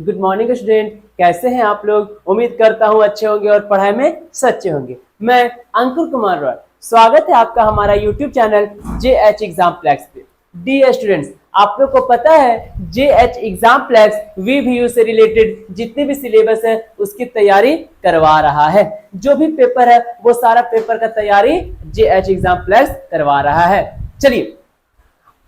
Good morning student, कैसे हैं आप लोग। उम्मीद करता हूं अच्छे होंगे और पढ़ाई में सच्चे होंगे। मैं अंकुर कुमार रॉय, स्वागत है आपका हमारा यूट्यूब चैनल JH एग्जाम्प्लेक्स पे। डियर स्टूडेंट्स, आप लोग को पता है JH एग्जाम्प्लेक्स वीव्यू से रिलेटेड जितने भी सिलेबस है उसकी तैयारी करवा रहा है। जो भी पेपर है वो सारा पेपर का तैयारी JH एग्जाम्प्लेक्स करवा रहा है। चलिए,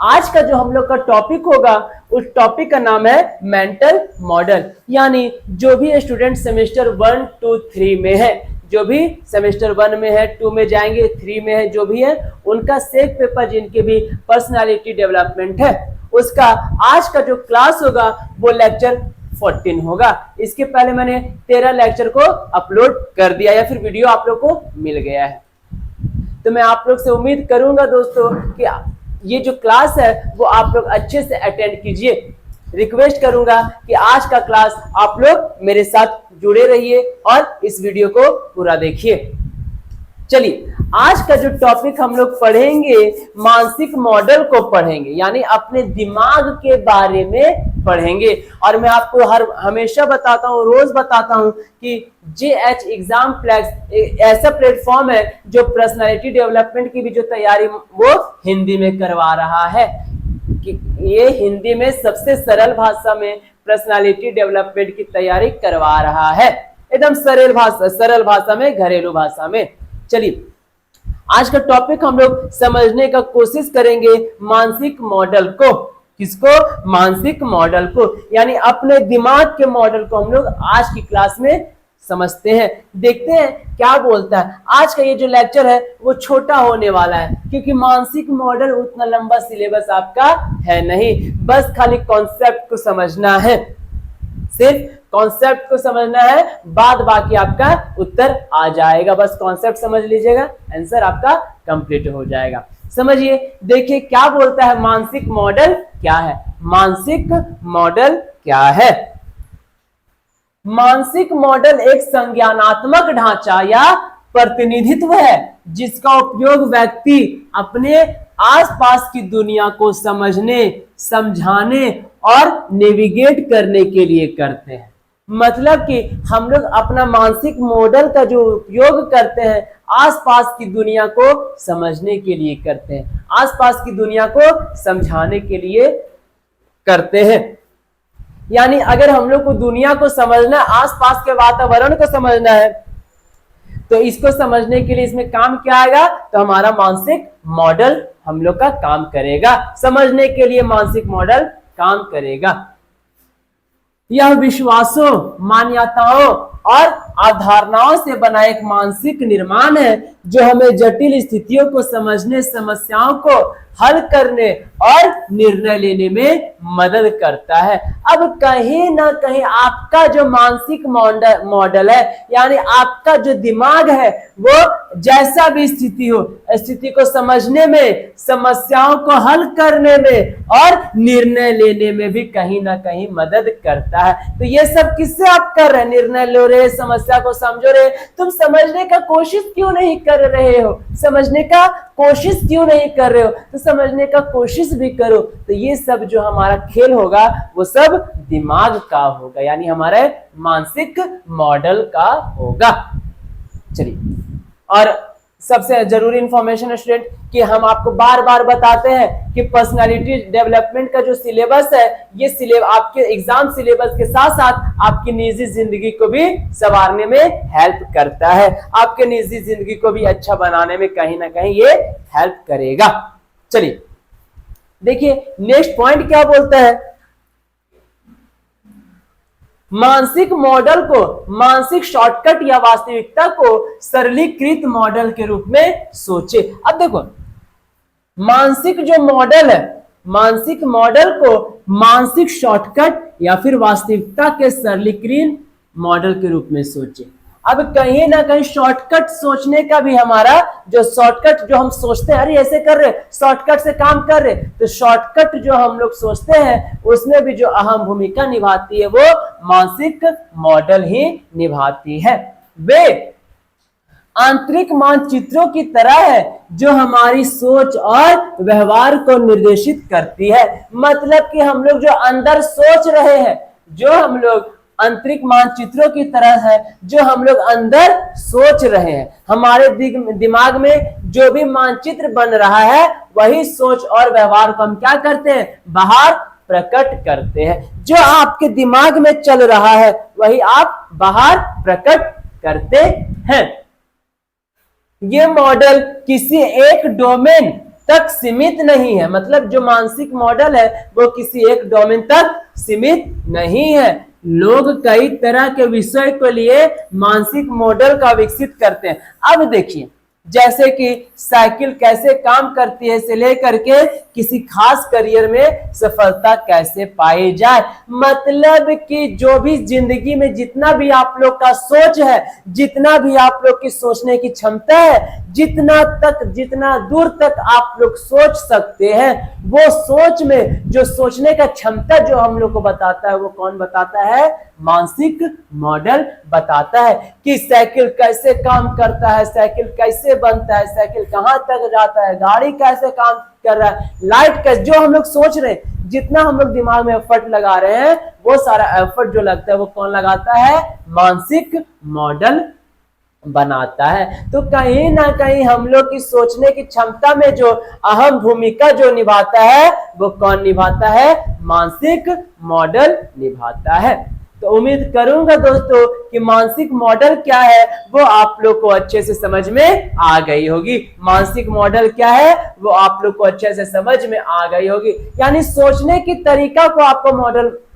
आज का जो हम लोग का टॉपिक होगा उस टॉपिक का नाम है मेंटल मॉडल। यानी जो भी स्टूडेंट सेमेस्टर 1, 2, 3 में है, जो भी सेमेस्टर 1 में है, 2 में जाएंगे, 3 में है, जो भी है उनका सेक पेपर जिनके भी पर्सनालिटी डेवलपमेंट है उसका आज का जो क्लास होगा वो लेक्चर 14 होगा। इसके पहले मैंने 13 लेक्चर को अपलोड कर दिया या फिर वीडियो आप लोग को मिल गया है। तो मैं आप लोग से उम्मीद करूंगा दोस्तों कि ये जो क्लास है वो आप लोग अच्छे से अटेंड कीजिए। रिक्वेस्ट करूंगा कि आज का क्लास आप लोग मेरे साथ जुड़े रहिए और इस वीडियो को पूरा देखिए। चलिए, आज का जो टॉपिक हम लोग पढ़ेंगे मानसिक मॉडल को पढ़ेंगे, यानी अपने दिमाग के बारे में पढ़ेंगे। और मैं आपको हमेशा बताता हूँ, रोज बताता हूँ कि JH एग्जाम्प्लेक्स ऐसा प्लेटफॉर्म है जो पर्सनालिटी डेवलपमेंट की भी जो तैयारी वो हिंदी में करवा रहा है। कि ये हिंदी में सबसे सरल भाषा में पर्सनालिटी डेवलपमेंट की तैयारी करवा रहा है, एकदम सरल भाषा में, घरेलू भाषा में। चलिए, आज का टॉपिक हम लोग समझने का कोशिश करेंगे मानसिक मॉडल को। किसको? मानसिक मॉडल को, यानी अपने दिमाग के मॉडल को हम लोग आज की क्लास में समझते हैं। देखते हैं क्या बोलता है। आज का ये जो लेक्चर है वो छोटा होने वाला है क्योंकि मानसिक मॉडल उतना लंबा सिलेबस आपका है नहीं, बस खाली कॉन्सेप्ट को समझना है, सिर्फ कॉन्सेप्ट को समझना है, बाद बाकी आपका उत्तर आ जाएगा। बस कॉन्सेप्ट समझ लीजिएगा, आंसर आपका कंप्लीट हो जाएगा। समझिए, देखिए क्या बोलता है मानसिक मॉडल क्या है। मानसिक मॉडल क्या है? मानसिक मॉडल एक संज्ञानात्मक ढांचा या प्रतिनिधित्व है जिसका उपयोग व्यक्ति अपने आसपास की दुनिया को समझने, समझाने और नेविगेट करने के लिए करते हैं। मतलब कि हम लोग अपना मानसिक मॉडल का जो उपयोग करते हैं आसपास की दुनिया को समझने के लिए करते हैं, आसपास की दुनिया को समझाने के लिए करते हैं। यानी अगर हम लोग को दुनिया को समझना, आसपास के वातावरण को समझना है तो इसको समझने के लिए इसमें काम क्या आएगा? तो हमारा मानसिक मॉडल हम लोग का काम करेगा। समझने के लिए मानसिक मॉडल काम करेगा। यह विश्वासों, मान्यताओं और अवधारणाओं से बना एक मानसिक निर्माण है जो हमें जटिल स्थितियों को समझने, समस्याओं को हल करने और निर्णय लेने में मदद करता है। अब कहीं ना कहीं आपका जो मानसिक मॉडल है, यानी आपका जो दिमाग है, वो जैसा भी स्थिति हो, स्थिति को समझने में, समस्याओं को हल करने में और निर्णय लेने में भी कहीं ना कहीं मदद करता है। तो ये सब किससे आप कर रहे हैं? निर्णय लो रहे, समस्या को समझो रहे, तुम समझने का कोशिश क्यों नहीं कर रहे हो? समझने का कोशिश क्यों नहीं कर रहे हो? तो समझने का कोशिश भी करो। तो ये सब जो हमारा खेल होगा वो सब दिमाग का होगा, यानी हमारे मानसिक मॉडल का होगा। चलिए, और सबसे जरूरी इंफॉर्मेशन स्टूडेंट कि हम आपको बार बार बताते हैं कि पर्सनालिटी डेवलपमेंट का जो सिलेबस है ये आपके एग्जाम सिलेबस के साथ साथ आपकी निजी जिंदगी को भी संवारने में हेल्प करता है, आपके निजी जिंदगी को भी अच्छा बनाने में कहीं ना कहीं ये हेल्प करेगा। चलिए देखिए, नेक्स्ट पॉइंट क्या बोलता है। मानसिक मॉडल को, मानसिक शॉर्टकट या वास्तविकता को सरलीकृत मॉडल के रूप में सोचे। अब देखो, मानसिक जो मॉडल है, मानसिक मॉडल को मानसिक शॉर्टकट या फिर वास्तविकता के सरलीकृत मॉडल के रूप में सोचे। अब कहीं ना कहीं शॉर्टकट सोचने का भी हमारा जो शॉर्टकट जो हम सोचते हैं, अरे ऐसे कर रहे, शॉर्टकट से काम कर रहे, तो शॉर्टकट जो हम लोग सोचते हैं उसमें भी जो अहम भूमिका निभाती है वो मानसिक मॉडल ही निभाती है। वे आंतरिक मानचित्रों की तरह है जो हमारी सोच और व्यवहार को निर्देशित करती है। मतलब कि हम लोग जो अंदर सोच रहे हैं, जो हम लोग आंतरिक मानचित्रों की तरह है, जो हम लोग अंदर सोच रहे हैं। हमारे दिमाग में जो भी मानचित्र बन रहा है वही सोच और व्यवहार को हम क्या करते हैं, बाहर प्रकट करते हैं। जो आपके दिमाग में चल रहा है वही आप बाहर प्रकट करते हैं। ये मॉडल किसी एक डोमेन तक सीमित नहीं है, मतलब जो मानसिक मॉडल है वो किसी एक डोमेन तक सीमित नहीं है। लोग कई तरह के विषय को लिए मानसिक मॉडल का विकसित करते हैं। अब देखिए, जैसे कि साइकिल कैसे काम करती है से लेकर के किसी खास करियर में सफलता कैसे पाई जाए, मतलब कि जो भी जिंदगी में जितना भी आप लोग का सोच है, जितना भी आप लोग की सोचने की क्षमता है, जितना दूर तक आप लोग सोच सकते हैं, वो सोच में जो सोचने का क्षमता जो हम लोग को बताता है वो कौन बताता है, मानसिक मॉडल बताता है कि साइकिल कैसे काम करता है, साइकिल कैसे बनता है, साइकिल कहां तक जाता है, गाड़ी कैसे काम कर रहा है, लाइट कैसे, जो हम लोग सोच रहे हैं, जितना हम लोग दिमाग में एफर्ट लगा रहे हैं वो सारा एफर्ट जो लगता है वो कौन लगाता है, मानसिक मॉडल बनाता है। तो कहीं ना कहीं हम लोग की सोचने की क्षमता में जो अहम भूमिका जो निभाता है वो कौन निभाता है, मानसिक मॉडल निभाता है। तो उम्मीद करूंगा दोस्तों कि मानसिक मॉडल क्या है वो आप लोग को अच्छे से समझ में आ गई होगी। मानसिक मॉडल क्या है वो आप लोग को अच्छे से समझ में आ गई होगी, यानी सोचने की तरीका को आपको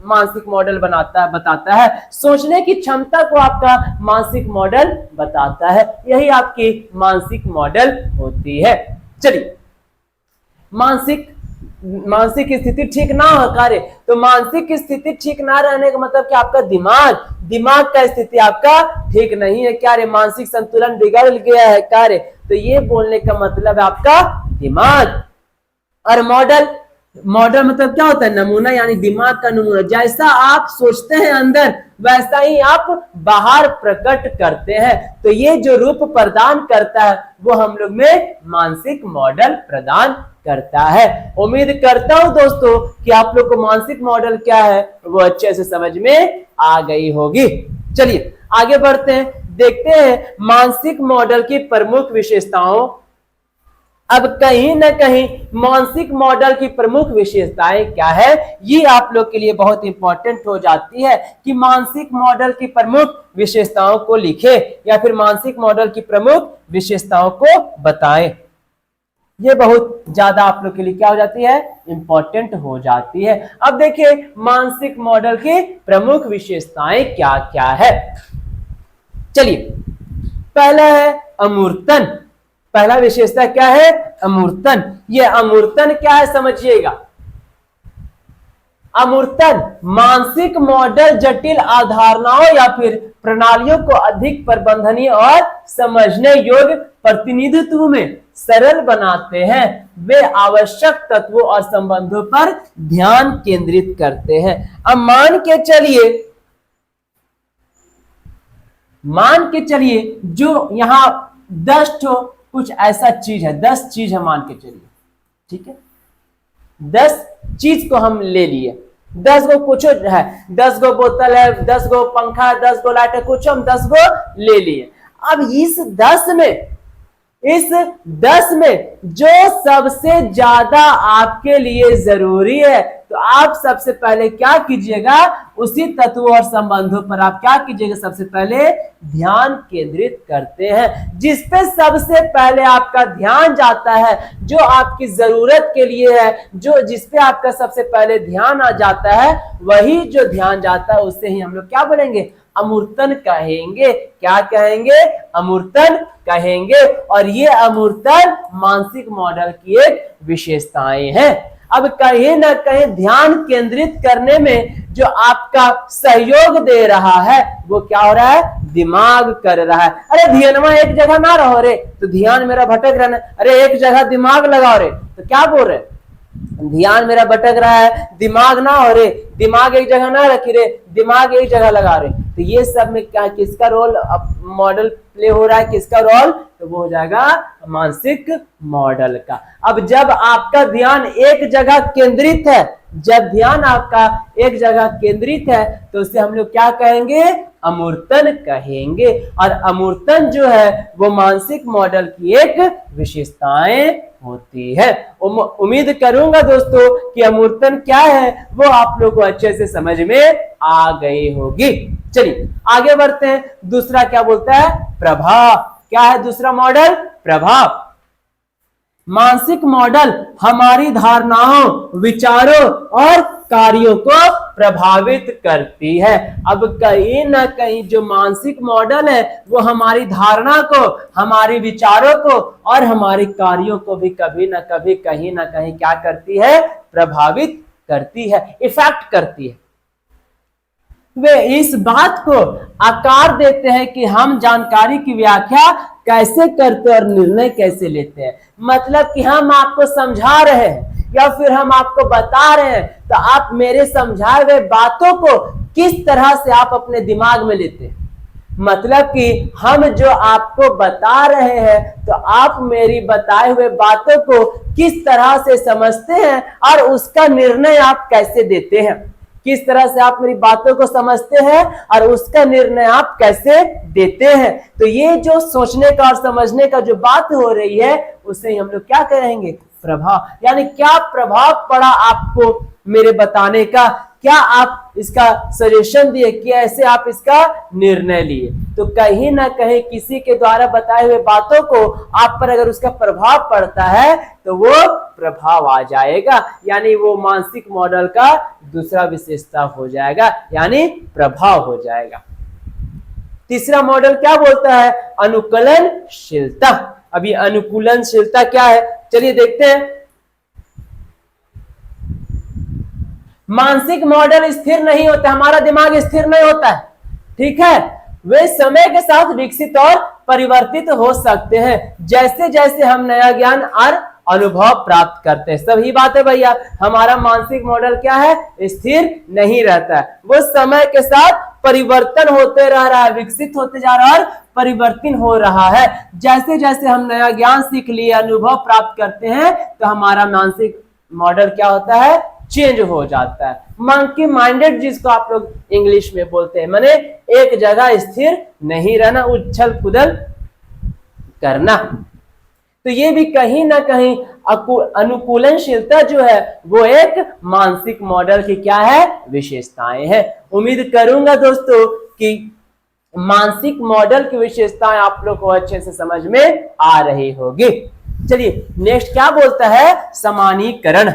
मानसिक मॉडल बताता है, सोचने की क्षमता को आपका मानसिक मॉडल बताता है। यही आपकी मानसिक मॉडल होती है। चलिए, मानसिक स्थिति ठीक ना हो कार्य, तो मानसिक स्थिति ठीक ना रहने का मतलब कि आपका दिमाग का स्थिति आपका ठीक नहीं है, क्या रे, मानसिक संतुलन बिगड़ गया है कार्य, तो ये बोलने का मतलब है आपका दिमाग। और मॉडल मतलब क्या होता है, नमूना, यानी दिमाग का नमूना। जैसा आप सोचते हैं अंदर वैसा ही आप बाहर प्रकट करते हैं। तो ये जो रूप प्रदान करता है वो हम लोग में मानसिक मॉडल प्रदान करता है। उम्मीद करता हूं दोस्तों कि आप लोग को मानसिक मॉडल क्या है वो अच्छे से समझ में आ गई होगी। चलिए आगे बढ़ते हैं, देखते हैं मानसिक मॉडल की प्रमुख विशेषताओं। अब कहीं ना कहीं मानसिक मॉडल की प्रमुख विशेषताएं क्या है, ये आप लोग के लिए बहुत इंपॉर्टेंट हो जाती है कि मानसिक मॉडल की प्रमुख विशेषताओं को लिखे या फिर मानसिक मॉडल की प्रमुख विशेषताओं को बताएं। ये बहुत ज्यादा आप लोग के लिए क्या हो जाती है, इंपॉर्टेंट हो जाती है। अब देखिए मानसिक मॉडल की प्रमुख विशेषताएं क्या क्या है। चलिए, पहला है अमूर्तन। पहला विशेषता क्या है, अमूर्तन। ये अमूर्तन क्या है समझिएगा। अमूर्तन मानसिक मॉडल जटिल अवधारणाओं या फिर प्रणालियों को अधिक प्रबंधनीय और समझने योग्य प्रतिनिधित्व में सरल बनाते हैं। वे आवश्यक तत्वों और संबंधों पर ध्यान केंद्रित करते हैं। अब मान के चलिए जो यहां 10 कुछ ऐसा चीज है, 10 चीज है मान के चलिए, ठीक है, 10 चीज को हम ले लिए, 10 गो कुछ है, 10 गो बोतल है, 10 गो पंखा है, 10 गो लाइट है, कुछ हम 10 गो ले लिए। अब इस 10 में जो सबसे ज्यादा आपके लिए जरूरी है तो आप सबसे पहले क्या कीजिएगा, उसी तत्वों और संबंधों पर आप क्या कीजिएगा, सबसे पहले ध्यान केंद्रित करते हैं। जिस पे सबसे पहले आपका ध्यान जाता है, जो आपकी जरूरत के लिए है, जो जिस पे आपका सबसे पहले ध्यान आ जाता है, वही जो ध्यान जाता है उससे ही हम लोग क्या बोलेंगे, अमूर्तन कहेंगे। क्या कहेंगे, अमूर्तन कहेंगे। और ये अमूर्तन मानसिक मॉडल की एक विशेषताएं हैं। अब कहीं ना कहीं ध्यान केंद्रित करने में जो आपका सहयोग दे रहा है वो क्या हो रहा है, दिमाग कर रहा है। अरे ध्यानमा एक जगह ना रहो रे, तो ध्यान मेरा भटक रहा है, अरे एक जगह दिमाग लगाओ रे, तो क्या बोल रहे, ध्यान मेरा भटक रहा है, दिमाग ना हो रे, दिमाग एक जगह ना रखी रे, दिमाग एक जगह लगा रहे। तो ये सब में क्या किसका रोल मॉडल प्ले हो रहा है किसका रोल, तो वो हो जाएगा मानसिक मॉडल का। अब जब आपका ध्यान एक जगह केंद्रित है, जब ध्यान आपका एक जगह केंद्रित है तो उसे हम लोग क्या कहेंगे, अमूर्तन कहेंगे। और अमूर्तन जो है वो मानसिक मॉडल की एक विशेषताएं होती है। उम्मीद करूंगा दोस्तों कि अमूर्तन क्या है वो आप लोग को अच्छे से समझ में आ गई होगी। चलिए आगे बढ़ते हैं। दूसरा क्या बोलता है, प्रभाव। क्या है दूसरा मॉडल, प्रभाव। मानसिक मॉडल हमारी धारणाओं, विचारों और कार्यों को प्रभावित करती है। अब कहीं ना कहीं जो मानसिक मॉडल है वो हमारी धारणा को, हमारी विचारों को और हमारे कार्यों को भी कभी ना कभी कहीं ना कहीं क्या करती है, प्रभावित करती है, इफेक्ट करती है। वे इस बात को आकार देते हैं कि हम जानकारी की व्याख्या कैसे करते और निर्णय कैसे लेते हैं। मतलब कि हम आपको समझा रहे हैं या फिर हम आपको बता रहे हैं तो आप मेरे समझाए हुए बातों को किस तरह से आप अपने दिमाग में लेते हैं। मतलब कि हम जो आपको बता रहे हैं तो आप मेरी बताए हुए बातों को किस तरह से समझते हैं और उसका निर्णय आप कैसे देते हैं। किस तरह से आप मेरी बातों को समझते हैं और उसका निर्णय आप कैसे देते हैं। तो ये जो सोचने का और समझने का जो बात हो रही है उसे हम लोग क्या कहेंगे, प्रभाव। यानी क्या प्रभाव पड़ा आपको मेरे बताने का, क्या आप इसका सजेशन दिए, कि ऐसे आप इसका निर्णय लिए। तो कहीं ना कहीं किसी के द्वारा बताए हुए बातों को आप पर अगर उसका प्रभाव पड़ता है तो वो प्रभाव आ जाएगा, यानी वो मानसिक मॉडल का दूसरा विशेषता हो जाएगा, यानी प्रभाव हो जाएगा। तीसरा मॉडल क्या बोलता है, अनुकूलनशीलता। अभी अनुकूलनशीलता क्या है, चलिए देखते हैं। मानसिक मॉडल स्थिर नहीं होता, हमारा दिमाग स्थिर नहीं होता है, ठीक है। वे समय के साथ विकसित और परिवर्तित हो सकते हैं जैसे जैसे हम नया ज्ञान और अनुभव प्राप्त करते हैं। सही बात है भैया, हमारा मानसिक मॉडल क्या है, स्थिर नहीं रहता है, वो समय के साथ परिवर्तन होते रह रहा है, विकसित होते जा रहा है और परिवर्तन हो रहा है। जैसे जैसे हम नया ज्ञान सीख लिए, अनुभव प्राप्त करते हैं तो हमारा मानसिक मॉडल क्या होता है, चेंज हो जाता है। मंकी माइंडेड जिसको आप लोग इंग्लिश में बोलते हैं, माने एक जगह स्थिर नहीं रहना, उछल कूदल करना। तो ये भी कहीं ना कहीं अनुकूलनशीलता जो है वो एक मानसिक मॉडल की क्या है, विशेषताएं हैं। उम्मीद करूंगा दोस्तों कि मानसिक मॉडल की विशेषताएं आप लोग को अच्छे से समझ में आ रही होगी। चलिए नेक्स्ट क्या बोलता है, समानीकरण।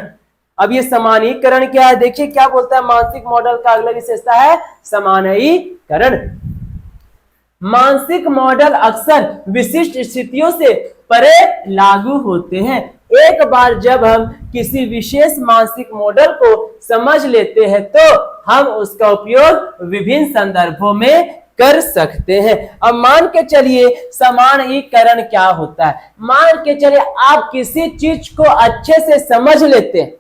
अब ये समानीकरण क्या है, देखिए क्या बोलता है, मानसिक मॉडल का अगला विशेषता है समानीकरण। मानसिक मॉडल अक्सर विशिष्ट स्थितियों से परे लागू होते हैं। एक बार जब हम किसी विशेष मानसिक मॉडल को समझ लेते हैं तो हम उसका उपयोग विभिन्न संदर्भों में कर सकते हैं। अब मान के चलिए समानीकरण क्या होता है। मान के चलिए आप किसी चीज को अच्छे से समझ लेते हैं,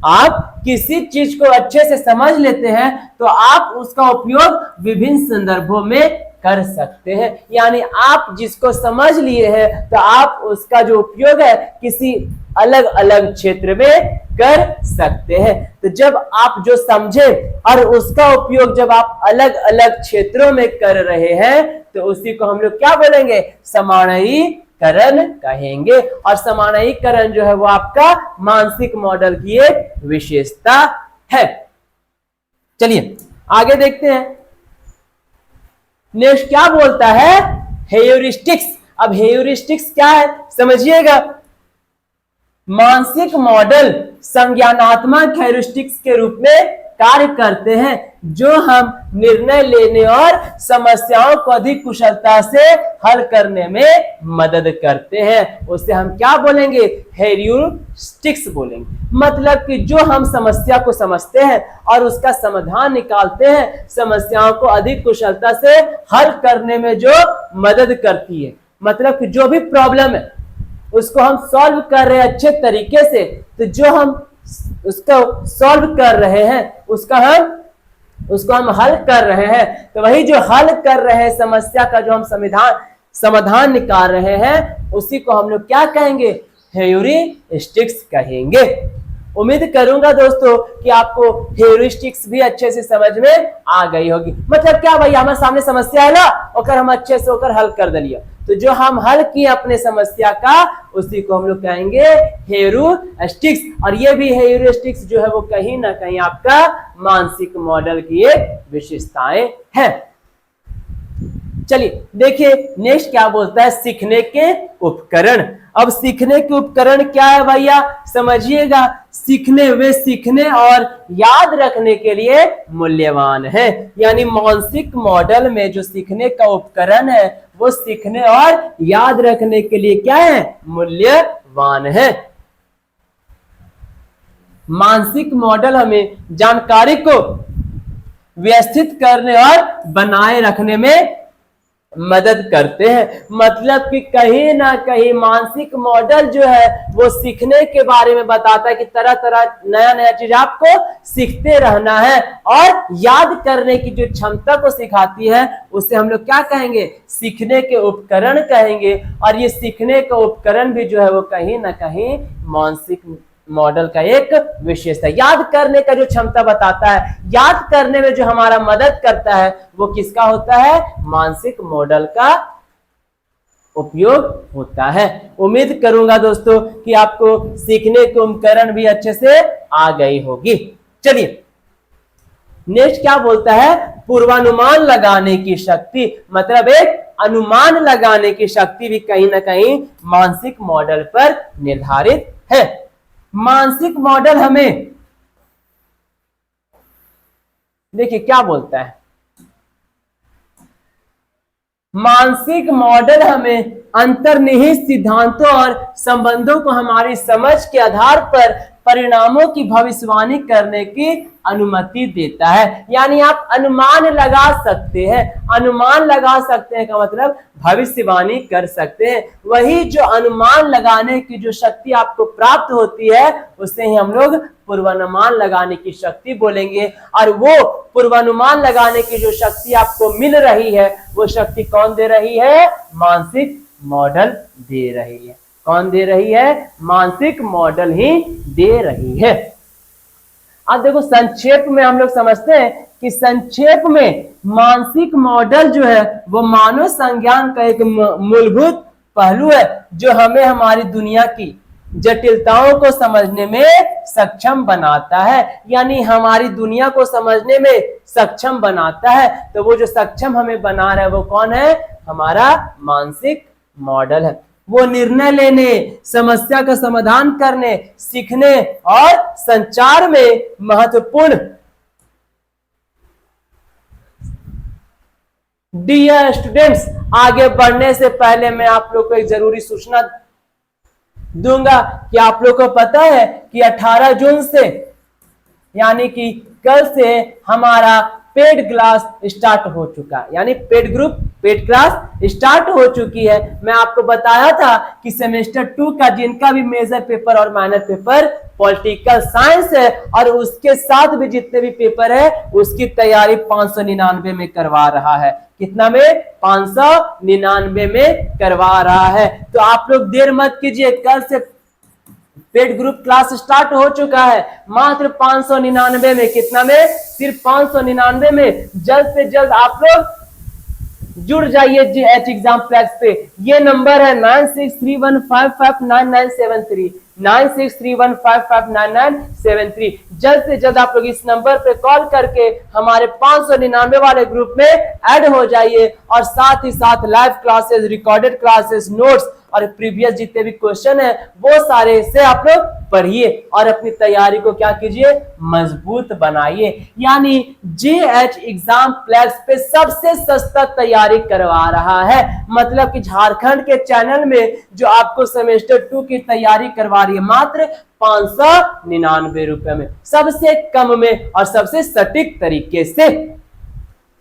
आप किसी चीज को अच्छे से समझ लेते हैं तो आप उसका उपयोग विभिन्न संदर्भों में कर सकते हैं। यानी आप जिसको समझ लिए हैं तो आप उसका जो उपयोग है किसी अलग अलग क्षेत्र में कर सकते हैं। तो जब आप जो समझे और उसका उपयोग जब आप अलग अलग क्षेत्रों में कर रहे हैं तो उसी को हम लोग क्या बोलेंगे, समानीकरण कहेंगे। और समानीकरण जो है वो आपका मानसिक मॉडल की एक विशेषता है। चलिए आगे देखते हैं। नेक्स्ट क्या बोलता है, हेयूरिस्टिक्स। अब हेयूरिस्टिक्स क्या है समझिएगा। मानसिक मॉडल संज्ञानात्मक हेयूरिस्टिक्स के रूप में कार्य करते हैं जो हम निर्णय लेने और समस्याओं को अधिक कुशलता से हल करने में मदद करते हैं। उसे हम क्या बोलेंगे, हेयूरिस्टिक्स बोलेंगे। मतलब कि जो हम समस्या को समझते हैं और उसका समाधान निकालते हैं, समस्याओं को अधिक कुशलता से हल करने में जो मदद करती है। मतलब कि जो भी प्रॉब्लम है उसको हम सॉल्व कर रहे हैं अच्छे तरीके से, तो जो हम उसको सॉल्व कर रहे हैं उसको हम हल कर रहे हैं। तो वही जो हल कर रहे हैं समस्या का जो हम समाधान निकाल रहे हैं, उसी को हम लोग क्या कहेंगे, हेयुरिस्टिक्स कहेंगे। उम्मीद करूंगा दोस्तों कि आपको हेयुरिस्टिक्स भी अच्छे से समझ में आ गई होगी। मतलब क्या भैया, हमारे सामने समस्या है ना, और हम अच्छे से होकर हल कर दिया, तो जो हम हल किए अपने समस्या का, उसी को हम लोग कहेंगे हेयुरिस्टिक्स। और ये भी हेयुरिस्टिक्स जो है वो कहीं ना कहीं आपका मानसिक मॉडल की एक विशेषताएं हैं। चलिए देखिए नेक्स्ट क्या बोलता है, सीखने के उपकरण। अब सीखने के उपकरण क्या है भैया, समझिएगा। सीखने और याद रखने के लिए मूल्यवान है। यानी मानसिक मॉडल में जो सीखने का उपकरण है वो सीखने और याद रखने के लिए क्या है, मूल्यवान है। मानसिक मॉडल हमें जानकारी को व्यवस्थित करने और बनाए रखने में मदद करते हैं। मतलब कि कहीं ना कहीं मानसिक मॉडल जो है वो सीखने के बारे में बताता है कि तरह तरह नया नया चीज आपको सीखते रहना है, और याद करने की जो क्षमता को सिखाती है उसे हम लोग क्या कहेंगे, सीखने के उपकरण कहेंगे। और ये सीखने का उपकरण भी जो है वो कहीं ना कहीं मानसिक मॉडल का एक विशेषता है। याद करने का जो क्षमता बताता है, याद करने में जो हमारा मदद करता है, वो किसका होता है, मानसिक मॉडल का उपयोग होता है। उम्मीद करूंगा दोस्तों कि आपको सीखने के उपकरण भी अच्छे से आ गई होगी। चलिए नेक्स्ट क्या बोलता है, पूर्वानुमान लगाने की शक्ति। मतलब एक अनुमान लगाने की शक्ति भी कहीं ना कहीं मानसिक मॉडल पर निर्धारित है। मानसिक मॉडल हमें देखिए क्या बोलता है, मानसिक मॉडल हमें अंतर्निहित सिद्धांतों और संबंधों को हमारी समझ के आधार पर परिणामों की भविष्यवाणी करने की अनुमति देता है। यानी आप अनुमान लगा सकते हैं। अनुमान लगा सकते हैं का मतलब भविष्यवाणी कर सकते हैं। वही जो अनुमान लगाने की जो शक्ति आपको प्राप्त होती है उसे ही हम लोग पूर्वानुमान लगाने की शक्ति बोलेंगे। और वो पूर्वानुमान लगाने की जो शक्ति आपको मिल रही है वो शक्ति कौन दे रही है, मानसिक मॉडल दे रही है। कौन दे रही है, मानसिक मॉडल ही दे रही है। अब देखो संक्षेप में हम लोग समझते हैं कि संक्षेप में मानसिक मॉडल जो है वो मानव संज्ञान का एक मूलभूत पहलू है जो हमें हमारी दुनिया की जटिलताओं को समझने में सक्षम बनाता है। यानी हमारी दुनिया को समझने में सक्षम बनाता है। तो वो जो सक्षम हमें बना रहा है वो कौन है, हमारा मानसिक मॉडल है। वो निर्णय लेने, समस्या का समाधान करने, सीखने और संचार में महत्वपूर्ण। डियर स्टूडेंट्स, आगे बढ़ने से पहले मैं आप लोग को एक जरूरी सूचना दूंगा कि आप लोग को पता है कि 18 जून से यानी कि कल से हमारा पेड क्लास स्टार्ट हो चुका है। यानी paid group, paid class start हो चुकी है। मैं आपको बताया था कि सेमेस्टर 2 का जिनका भी मेजर पेपर और माइनर पेपर पॉलिटिकल साइंस है और उसके साथ भी जितने भी पेपर है उसकी तैयारी 599 में करवा रहा है। कितना में, 599 में करवा रहा है। तो आप लोग देर मत कीजिए, कल से पेड ग्रुप क्लास स्टार्ट हो चुका है मात्र 599 में। कितना में, सिर्फ 599 में। जल्द से जल्द आप लोग जुड़ जाइए JH एग्जाम प्लेक्स पे। ये नंबर है 9631559973, 9631559973। जल्द से जल्द आप लोग इस नंबर पे कॉल करके हमारे 599 वाले ग्रुप में ऐड हो जाइए। और साथ ही साथ live classes, recorded classes, notes और प्रीवियस जितने भी क्वेश्चन है वो सारे से आप लोग पढ़िए और अपनी तैयारी को क्या कीजिए, मजबूत बनाइए। यानी JH एग्जाम प्लेक्स पे सबसे सस्ता तैयारी करवा रहा है। मतलब कि झारखंड के चैनल में जो आपको सेमेस्टर 2 की तैयारी करवा रही है मात्र 599 रुपए में, सबसे कम में और सबसे सटीक तरीके से।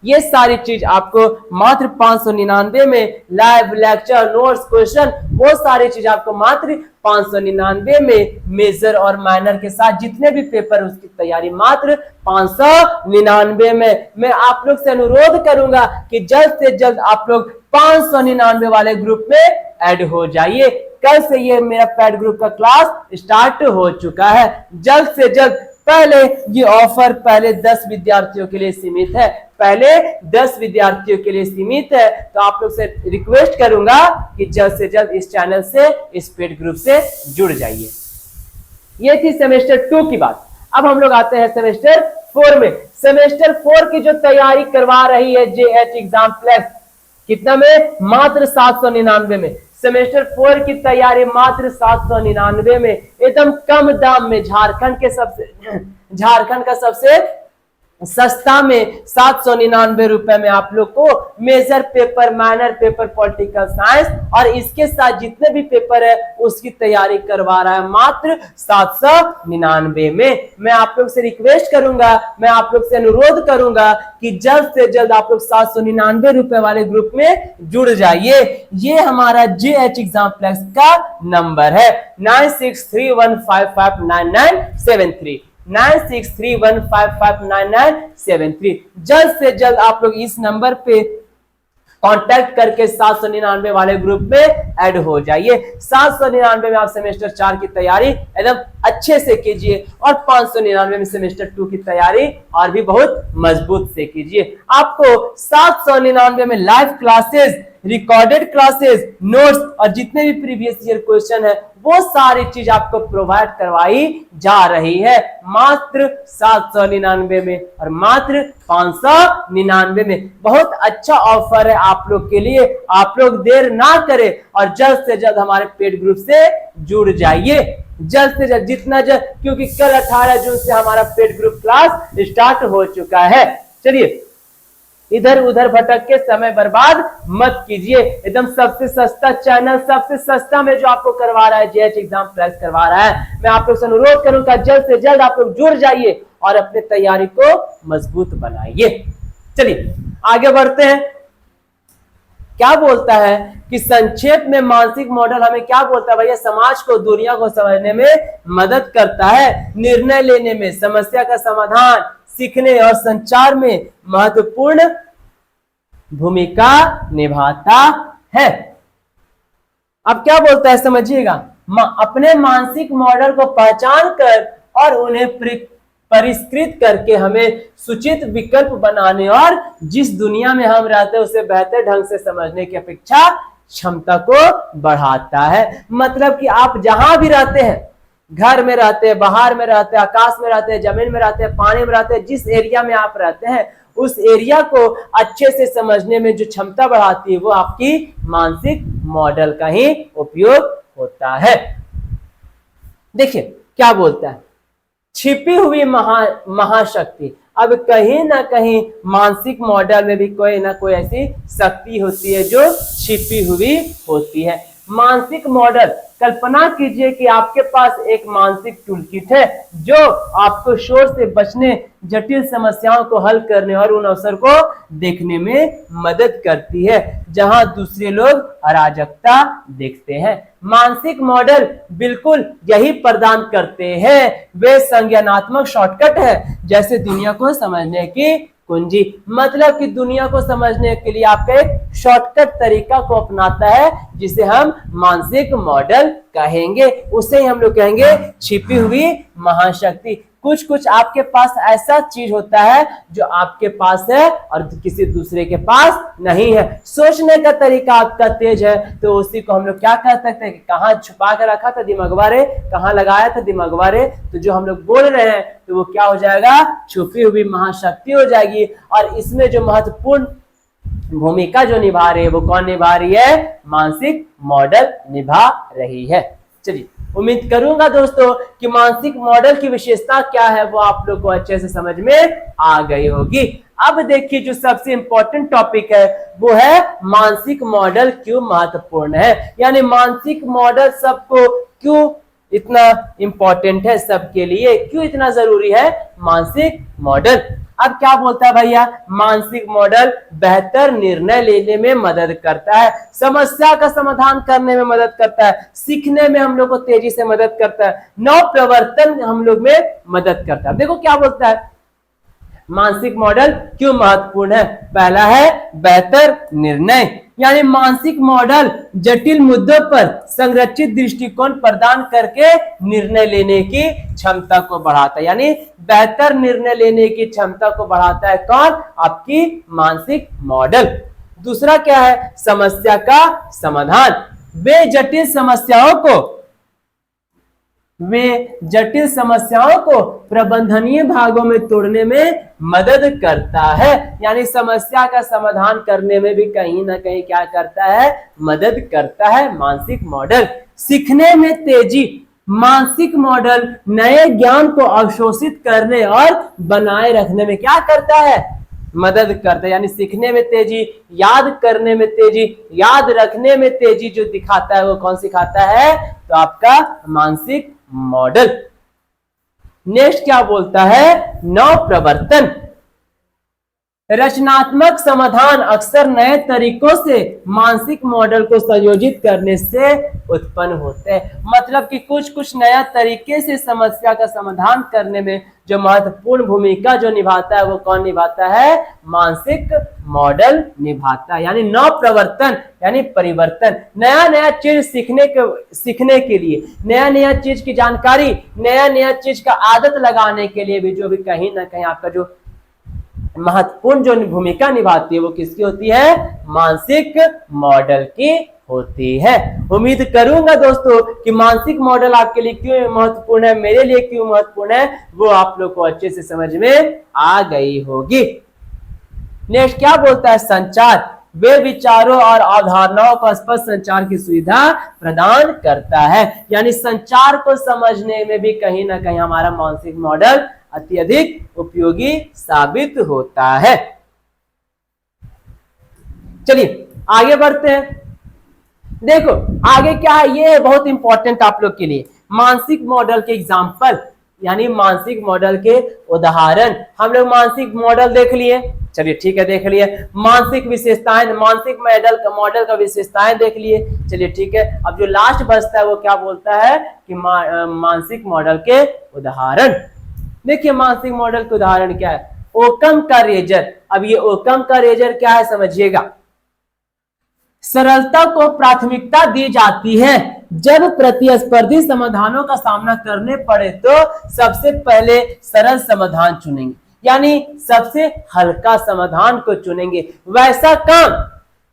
ये सारी चीज आपको मात्र 599 में, लाइव लेक्चर, नोट्स, क्वेश्चन, वो सारी चीज आपको मात्र 599 में, मेजर और माइनर के साथ जितने भी पेपर उसकी तैयारी मात्र 599 में। मैं आप लोग से अनुरोध करूंगा कि जल्द से जल्द आप लोग 599 वाले ग्रुप में ऐड हो जाइए। कल से ये मेरा पेड ग्रुप का क्लास स्टार्ट हो चुका है। जल्द से जल्द, पहले ये ऑफर पहले 10 विद्यार्थियों के लिए सीमित है, पहले 10 विद्यार्थियों के लिए सीमित है। तो आप लोग से रिक्वेस्ट करूंगा कि जल्द से जल्द इस चैनल से, इस पेड ग्रुप से जुड़ जाइए। ये थी सेमेस्टर 2 की बात। अब हम लोग आते हैं सेमेस्टर 4 में। सेमेस्टर 4 की जो तैयारी करवा रही है JH एग्जाम प्लेक्स, कितना में? मात्र 799 में। सेमेस्टर 4 की तैयारी मात्र 799 में, एकदम कम दाम में, झारखंड का सबसे सस्ता में 799 रुपए में आप लोग को major paper, minor paper, political science और इसके साथ जितने भी पेपर है उसकी तैयारी करवा रहा है मात्र 799 में। मैं आप लोग से रिक्वेस्ट करूंगा, मैं आप लोग से अनुरोध करूंगा कि जल्द से जल्द आप लोग 799 रुपए वाले ग्रुप में जुड़ जाइए। ये हमारा JH एग्जाम प्लेक्स का नंबर है 9631559973, 9631559973। जल्द से जल्द आप लोग इस नंबर पे कांटेक्ट करके 799 वाले ग्रुप में ऐड हो जाइए। 799 में आप सेमेस्टर 4 की तैयारी एकदम अच्छे से कीजिए और 599 में सेमेस्टर 2 की तैयारी और भी बहुत मजबूत से कीजिए। आपको 799 में live classes, recorded classes, notes और जितने भी प्रीवियस ईयर क्वेश्चन है वो सारी चीज आपको प्रोवाइड करवाई जा रही है मात्र 799 में और मात्र 599 में। बहुत अच्छा ऑफर है आप लोग के लिए। आप लोग देर ना करें और जल्द से जल्द हमारे पेड ग्रुप से जुड़ जाइए, जल्द से जल्द, जितना जल्द, क्योंकि कल 18 जून से हमारा पेड ग्रुप क्लास स्टार्ट हो चुका है। चलिए, इधर उधर भटक के समय बर्बाद मत कीजिए। एकदम सबसे सस्ता चैनल, सबसे सस्ता में जो आपको करवा रहा है JH एग्जाम प्लेक्स करवा रहा है। मैं आप लोग से अनुरोध करूंगा जल्द से जल्द आप लोग जुड़ जाइए और अपने तैयारी को मजबूत बनाइए। चलिए आगे बढ़ते हैं। क्या बोलता है कि संक्षेप में मानसिक मॉडल हमें क्या बोलता है भैया? समाज को, दुनिया को समझने में मदद करता है, निर्णय लेने में, समस्या का समाधान, सीखने और संचार में महत्वपूर्ण भूमिका निभाता है। अब क्या बोलता है समझिएगा। अपने मानसिक मॉडल को पहचान कर और उन्हें परिष्कृत करके हमें सूचित विकल्प बनाने और जिस दुनिया में हम रहते हैं उसे बेहतर ढंग से समझने की अपेक्षा क्षमता को बढ़ाता है। मतलब कि आप जहां भी रहते हैं, घर में रहते हैं, बाहर में रहते हैं, आकाश में रहते हैं, जमीन में रहते हैं, पानी में रहते हैं, जिस एरिया में आप रहते हैं उस एरिया को अच्छे से समझने में जो क्षमता बढ़ाती है वो आपकी मानसिक मॉडल का ही उपयोग होता है। देखिए क्या बोलता है, छिपी हुई महाशक्ति। अब कहीं ना कहीं मानसिक मॉडल में भी कोई ना कोई ऐसी शक्ति होती है जो छिपी हुई होती है। मानसिक मॉडल, कल्पना कीजिए कि आपके पास एक मानसिक टूलकिट है जो आपको शोर से बचने, जटिल समस्याओं को हल करने और उन अवसर को देखने में मदद करती है जहां दूसरे लोग अराजकता देखते हैं। मानसिक मॉडल बिल्कुल यही प्रदान करते हैं। वे संज्ञानात्मक शॉर्टकट है जैसे दुनिया को समझने की कुंजी। मतलब कि दुनिया को समझने के लिए आपका एक शॉर्टकट तरीका को अपनाता है जिसे हम मानसिक मॉडल कहेंगे। उसे हम लोग कहेंगे छिपी हुई महाशक्ति। कुछ कुछ आपके पास ऐसा चीज होता है जो आपके पास है और किसी दूसरे के पास नहीं है। सोचने का तरीका आपका तेज है तो उसी को हम लोग क्या कह सकते हैं कि कहाँ छुपा कर रखा था दिमागवा रे, कहाँ लगाया था दिमागवा रे। तो जो हम लोग बोल रहे हैं तो वो क्या हो जाएगा, छुपी हुई महाशक्ति हो जाएगी। और इसमें जो महत्वपूर्ण भूमिका जो निभा रही है वो कौन निभा रही है, मानसिक मॉडल निभा रही है। चलिए, उम्मीद करूंगा दोस्तों कि मानसिक मॉडल की विशेषता क्या है वो आप लोग को अच्छे से समझ में आ गई होगी। अब देखिए जो सबसे इंपॉर्टेंट टॉपिक है वो है मानसिक मॉडल क्यों महत्वपूर्ण है, यानी मानसिक मॉडल सबको क्यों इतना इंपॉर्टेंट है, सबके लिए क्यों इतना जरूरी है मानसिक मॉडल। अब क्या बोलता है भैया, मानसिक मॉडल बेहतर निर्णय लेने में मदद करता है, समस्या का समाधान करने में मदद करता है, सीखने में हम लोग को तेजी से मदद करता है, नव प्रवर्तन हम लोग में मदद करता है। देखो क्या बोलता है, मानसिक मॉडल क्यों महत्वपूर्ण है। पहला है बेहतर निर्णय, यानी मानसिक मॉडल जटिल मुद्दों पर संरचित दृष्टिकोण प्रदान करके निर्णय लेने की क्षमता को बढ़ाता है, यानी बेहतर निर्णय लेने की क्षमता को बढ़ाता है कौन, आपकी मानसिक मॉडल। दूसरा क्या है, समस्या का समाधान, वे जटिल समस्याओं को प्रबंधनीय भागों में तोड़ने में मदद करता है, यानी समस्या का समाधान करने में भी कहीं ना कहीं क्या करता है, मदद करता है मानसिक मॉडल। सीखने में तेजी, मानसिक मॉडल नए ज्ञान को अवशोषित करने और बनाए रखने में क्या करता है, मदद करता है, यानी सीखने में तेजी, याद करने में तेजी, याद रखने में तेजी जो दिखाता है वो कौन सिखाता है, तो आपका मानसिक मॉडल। नेक्स्ट क्या बोलता है, नव प्रवर्तन, रचनात्मक समाधान अक्सर नए तरीकों से मानसिक मॉडल को संयोजित करने से उत्पन्न होते हैं, मतलब कि कुछ नया तरीके से समस्या का समाधान करने में जो महत्वपूर्ण भूमिका जो निभाता है वो कौन निभाता है, मानसिक मॉडल निभाता है। यानी नव प्रवर्तन यानी परिवर्तन, नया चीज सीखने के लिए, नया चीज की जानकारी, नया चीज का आदत लगाने के लिए भी जो भी कहीं ना कहीं आपका जो महत्वपूर्ण जो भूमिका निभाती है वो किसकी होती है, मानसिक मॉडल की होती है। उम्मीद करूंगा दोस्तों कि मानसिक मॉडल आपके लिए क्यों महत्वपूर्ण है, मेरे लिए क्यों महत्वपूर्ण है, वो आप लोग को अच्छे से समझ में आ गई होगी। नेक्स्ट क्या बोलता है, संचार, वे विचारों और अवधारणाओं का स्पष्ट संचार की सुविधा प्रदान करता है, यानी संचार को समझने में भी कहीं ना कहीं हमारा मानसिक मॉडल अत्यधिक उपयोगी साबित होता है। चलिए आगे बढ़ते हैं। देखो आगे क्या है, ये है बहुत इंपॉर्टेंट आप लोग के लिए, मानसिक मॉडल के एग्जाम्पल, यानी मानसिक मॉडल के उदाहरण। हम लोग मानसिक मॉडल देख लिए, चलिए ठीक है देख लिए। मानसिक विशेषताएं, मानसिक मॉडल का विशेषताएं देख लिए, चलिए ठीक है। अब जो लास्ट बचता है वो क्या बोलता है कि मानसिक मॉडल के उदाहरण। देखिए मानसिक मॉडल के उदाहरण क्या है, ओकम का रेजर। अब ये ओकम का रेजर क्या है समझिएगा, सरलता को प्राथमिकता दी जाती है, जब प्रतिस्पर्धी समाधानों का सामना करने पड़े तो सबसे पहले सरल समाधान चुनेंगे, यानी सबसे हल्का समाधान को चुनेंगे। वैसा काम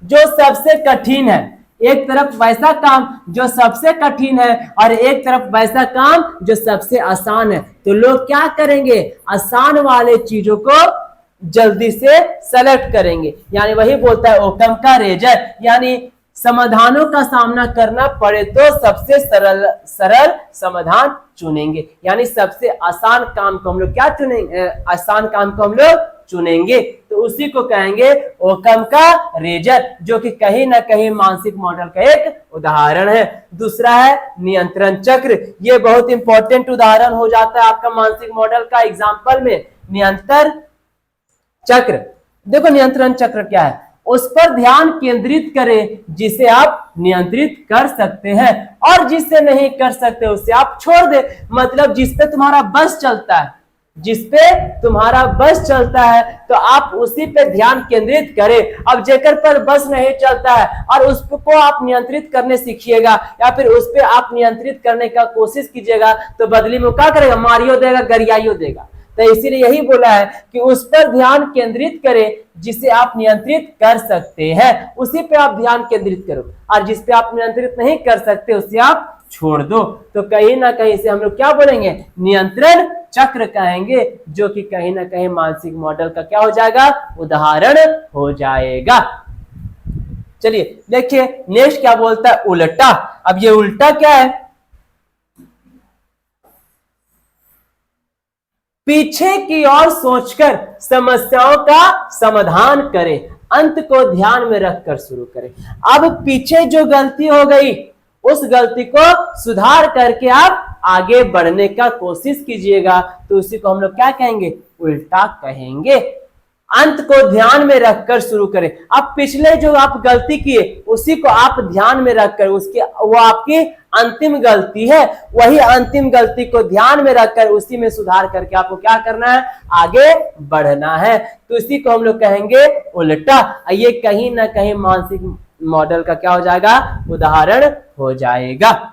जो सबसे कठिन है, एक तरफ वैसा काम जो सबसे कठिन है और एक तरफ वैसा काम जो सबसे आसान है, तो लोग क्या करेंगे, आसान वाले चीजों को जल्दी से सेलेक्ट करेंगे। यानी वही बोलता है ओकम का रेजर, यानी समाधानों का सामना करना पड़े तो सबसे सरल समाधान चुनेंगे, यानी सबसे आसान काम को हम लोग क्या चुनेंगे, आसान काम को हम लोग चुनेंगे, तो उसी को कहेंगे ओकम का रेजर, जो कि कहीं ना कहीं मानसिक मॉडल का एक उदाहरण है। दूसरा है नियंत्रण चक्र, ये बहुत इंपॉर्टेंट उदाहरण हो जाता है आपका मानसिक मॉडल का एग्जाम्पल में, नियंत्रण चक्र। देखो नियंत्रण चक्र क्या है, उस पर ध्यान केंद्रित करें जिसे आप नियंत्रित कर सकते हैं और जिससे नहीं कर सकते उसे आप छोड़ दे। मतलब जिस पे तुम्हारा बस चलता है, जिस पे तुम्हारा बस चलता है तो आप उसी पे ध्यान केंद्रित करें। अब जेकर पर बस नहीं चलता है और उसको आप नियंत्रित करने सीखिएगा या फिर उस पे आप नियंत्रित करने का कोशिश कीजिएगा तो बदली में क्या करेगा, मारियो देगा, गरियाइयो देगा। तो इसीलिए यही बोला है कि उस पर ध्यान केंद्रित करें जिसे आप नियंत्रित कर सकते हैं, उसी पे आप ध्यान केंद्रित करो, और जिस पे आप नियंत्रित नहीं कर सकते उसे आप छोड़ दो। तो कहीं ना कहीं से हम लोग क्या बोलेंगे, नियंत्रण चक्र कहेंगे, जो कि कहीं ना कहीं मानसिक मॉडल का क्या हो जाएगा, उदाहरण हो जाएगा। चलिए देखिए नेक्स्ट क्या बोलता है, उल्टा। अब ये उल्टा क्या है, पीछे की ओर सोचकर समस्याओं का समाधान करें, अंत को ध्यान में रखकर शुरू करें। अब पीछे जो गलती हो गई उस गलती को सुधार करके आप आगे बढ़ने का कोशिश कीजिएगा तो उसी को हम लोग क्या कहेंगे, उल्टा कहेंगे। अंत को ध्यान में रखकर शुरू करें। अब पिछले जो आप गलती किए उसी को आप ध्यान में रखकर, उसके वो आपकी अंतिम गलती है, वही अंतिम गलती को ध्यान में रखकर उसी में सुधार करके आपको क्या करना है, आगे बढ़ना है। तो इसी को हम लोग कहेंगे उल्टा। ये कहीं ना कहीं मानसिक मॉडल का क्या हो जाएगा, उदाहरण हो जाएगा।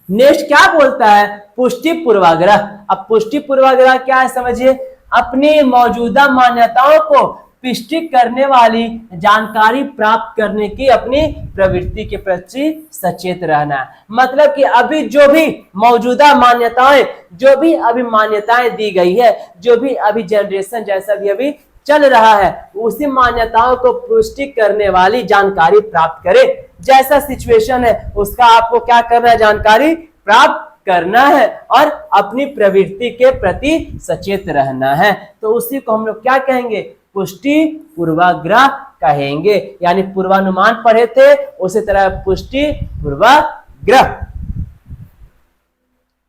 नेक्स्ट क्या बोलता है, पुष्टि पूर्वाग्रह। अब पुष्टि पूर्वाग्रह क्या है समझिए, अपनी मौजूदा मान्यताओं को पुष्टि करने वाली जानकारी प्राप्त करने की अपनी प्रवृत्ति के प्रति सचेत रहना है। मतलब कि अभी जो भी मौजूदा मान्यताएं, जो भी अभी मान्यताएं दी गई है, जो भी अभी जनरेशन जैसा भी अभी चल रहा है, उसी मान्यताओं को पुष्टि करने वाली जानकारी प्राप्त करे। जैसा सिचुएशन है उसका आपको क्या करना है, जानकारी प्राप्त करना है और अपनी प्रवृत्ति के प्रति सचेत रहना है। तो उसी को हम लोग क्या कहेंगे, पुष्टि पूर्वाग्रह कहेंगे। यानी पूर्वानुमान पढ़े थे, उसी तरह पुष्टि पूर्वाग्रह।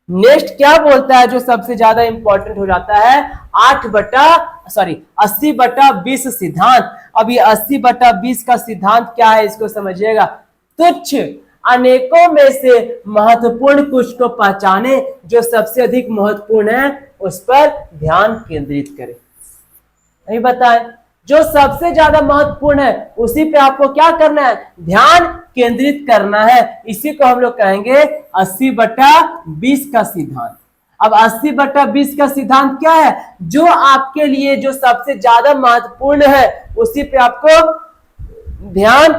नेक्स्ट क्या बोलता है जो सबसे ज्यादा इंपॉर्टेंट हो जाता है, 80/20 सिद्धांत। अब ये 80/20 का सिद्धांत क्या है इसको समझिएगा। तुच्छ अनेकों में से महत्वपूर्ण कुछ को पहचाने, जो सबसे अधिक महत्वपूर्ण है उस पर ध्यान केंद्रित करें। नहीं बताए, जो सबसे ज्यादा महत्वपूर्ण है उसी पे आपको क्या करना है, ध्यान केंद्रित करना है। इसी को हम लोग कहेंगे 80/20 का सिद्धांत। अब 80/20 का सिद्धांत क्या है, जो आपके लिए जो सबसे ज्यादा महत्वपूर्ण है उसी पे आपको ध्यान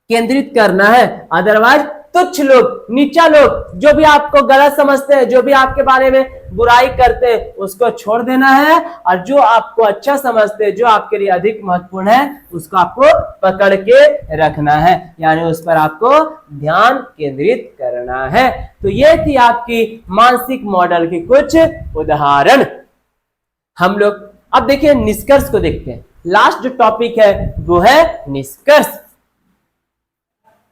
केंद्रित करना है। अदरवाइज तुच्छ लोग, नीचा लोग, जो भी आपको गलत समझते हैं, जो भी आपके बारे में बुराई करते हैं, उसको छोड़ देना है। और जो आपको अच्छा समझते हैं, जो आपके लिए अधिक महत्वपूर्ण है, उसको आपको पकड़ के रखना है, यानी उस पर आपको ध्यान केंद्रित करना है। तो ये थी आपकी मानसिक मॉडल की कुछ उदाहरण। हम लोग अब देखिए निष्कर्ष को देखते हैं। लास्ट जो टॉपिक है वो है निष्कर्ष।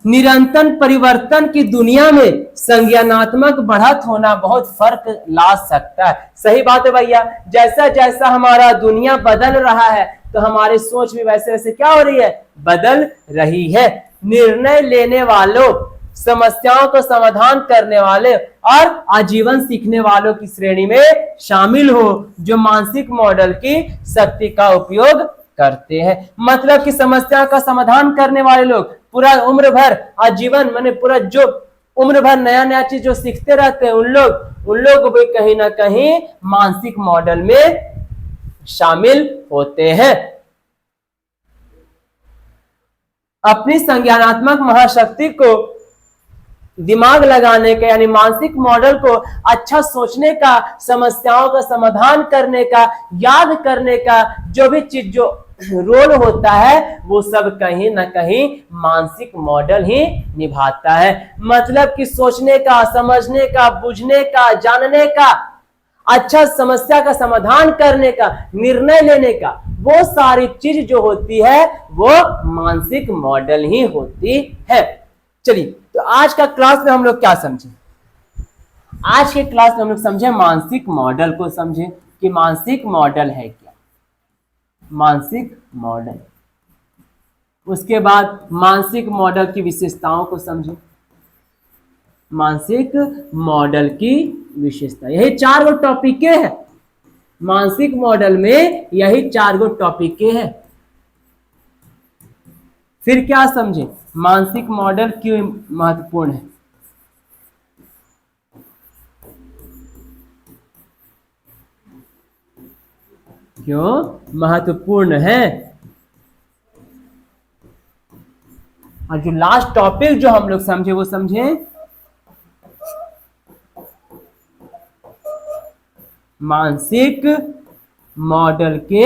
निरंतर परिवर्तन की दुनिया में संज्ञानात्मक बढ़त होना बहुत फर्क ला सकता है। सही बात है भैया, जैसा जैसा हमारा दुनिया बदल रहा है तो हमारी सोच भी वैसे वैसे क्या हो रही है, बदल रही है। निर्णय लेने वालों, समस्याओं को समाधान करने वाले और आजीवन सीखने वालों की श्रेणी में शामिल हो, जो मानसिक मॉडल की शक्ति का उपयोग करते हैं। मतलब कि समस्या का समाधान करने वाले लोग पूरा उम्र भर आजीवन, माने पूरा जो उम्र भर नया नया चीज जो सीखते रहते हैं, उन लोग भी कहीं ना कहीं मानसिक मॉडल में शामिल होते हैं। अपनी संज्ञानात्मक महाशक्ति को दिमाग लगाने का, यानी मानसिक मॉडल को अच्छा सोचने का, समस्याओं का समाधान करने का, याद करने का जो भी चीज जो रोल होता है, वो सब कहीं ना कहीं मानसिक मॉडल ही निभाता है। मतलब कि सोचने का, समझने का, बुझने का, जानने का, अच्छा समस्या का समाधान करने का, निर्णय लेने का, वो सारी चीज जो होती है वो मानसिक मॉडल ही होती है। चलिए, तो आज का क्लास में हम लोग क्या समझे, आज के क्लास में हम लोग समझे मानसिक मॉडल को, समझे कि मानसिक मॉडल है क्या, मानसिक मॉडल। उसके बाद मानसिक मॉडल की विशेषताओं को समझे, मानसिक मॉडल की विशेषता। यही 4 गो टॉपिक है मानसिक मॉडल में, यही 4 गो टॉपिक है। फिर क्या समझे, मानसिक मॉडल क्यों महत्वपूर्ण है, क्यों महत्वपूर्ण है। और जो लास्ट टॉपिक जो हम लोग समझे वो समझे मानसिक मॉडल के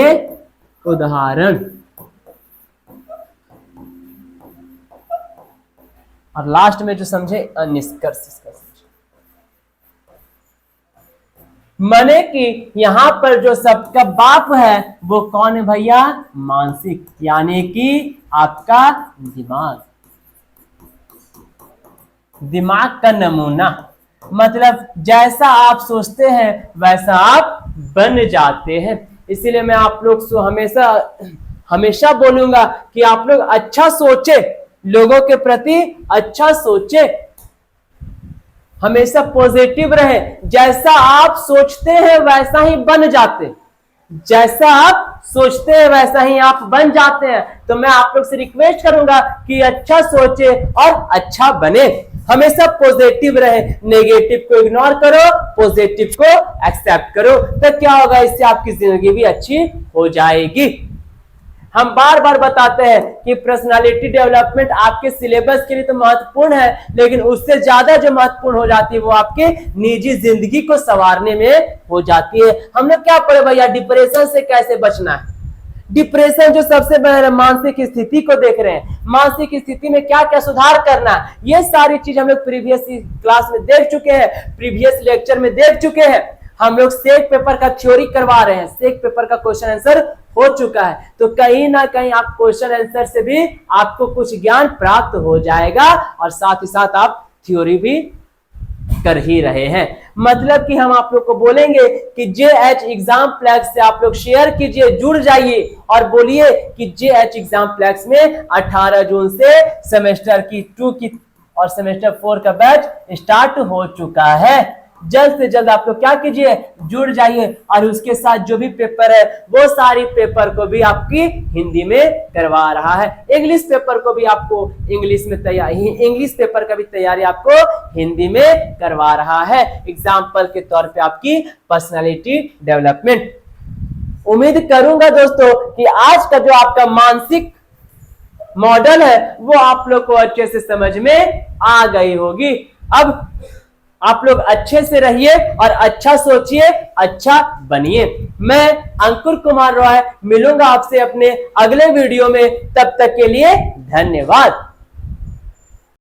उदाहरण, और लास्ट में जो समझे निष्कर्ष इसका समझे। माने कि यहां पर जो सबका बाप है वो कौन है भैया, मानसिक, यानी कि आपका दिमाग, दिमाग का नमूना। मतलब जैसा आप सोचते हैं वैसा आप बन जाते हैं। इसीलिए मैं आप लोग से हमेशा हमेशा बोलूंगा कि आप लोग अच्छा सोचे, लोगों के प्रति अच्छा सोचे, हमेशा पॉजिटिव रहे। जैसा आप सोचते हैं वैसा ही बन जाते, जैसा आप सोचते हैं वैसा ही आप बन जाते हैं। तो मैं आप लोग से रिक्वेस्ट करूंगा कि अच्छा सोचे और अच्छा बने, हमेशा पॉजिटिव रहे, नेगेटिव को इग्नोर करो, पॉजिटिव को एक्सेप्ट करो। तो क्या होगा, इससे आपकी जिंदगी भी अच्छी हो जाएगी। हम बार बार बताते हैं कि पर्सनालिटी डेवलपमेंट आपके सिलेबस के लिए तो महत्वपूर्ण है, लेकिन उससे ज्यादा जो महत्वपूर्ण हो जाती है वो आपके निजी जिंदगी को संवारने में हो जाती है। हम लोग क्या पढ़े भैया, डिप्रेशन से कैसे बचना है। डिप्रेशन जो सबसे बड़ा मानसिक स्थिति को देख रहे हैं, मानसिक स्थिति में क्या क्या सुधार करना है, ये सारी चीज हम लोग प्रीवियस क्लास में देख चुके हैं, प्रीवियस लेक्चर में देख चुके हैं। हम लोग सेट पेपर का थ्योरी करवा रहे हैं, सेट पेपर का क्वेश्चन आंसर हो चुका है। तो कहीं ना कहीं आप क्वेश्चन आंसर से भी आपको कुछ ज्ञान प्राप्त हो जाएगा और साथ ही साथ आप थ्योरी भी कर ही रहे हैं। मतलब कि हम आप लोग को बोलेंगे कि JH एग्जाम्प्लेक्स से आप लोग शेयर कीजिए, जुड़ जाइए और बोलिए कि JH एग्जाम्प्लेक्स में 18 जून से सेमेस्टर की 2 की और सेमेस्टर 4 का बैच स्टार्ट हो चुका है। जल्द से जल्द आप लोग क्या कीजिए, जुड़ जाइए और उसके साथ जो भी पेपर है वो सारी पेपर को भी आपकी हिंदी में करवा रहा है। इंग्लिश पेपर को भी आपको इंग्लिश में तैयारी, इंग्लिश पेपर का भी तैयारी आपको हिंदी में करवा रहा है, एग्जाम्पल के तौर पे आपकी पर्सनालिटी डेवलपमेंट। उम्मीद करूंगा दोस्तों कि आज का जो आपका मानसिक मॉडल है वो आप लोग को अच्छे से समझ में आ गई होगी। अब आप लोग अच्छे से रहिए और अच्छा सोचिए, अच्छा बनिए। मैं अंकुर कुमार रॉय मिलूंगा आपसे अपने अगले वीडियो में, तब तक के लिए धन्यवाद।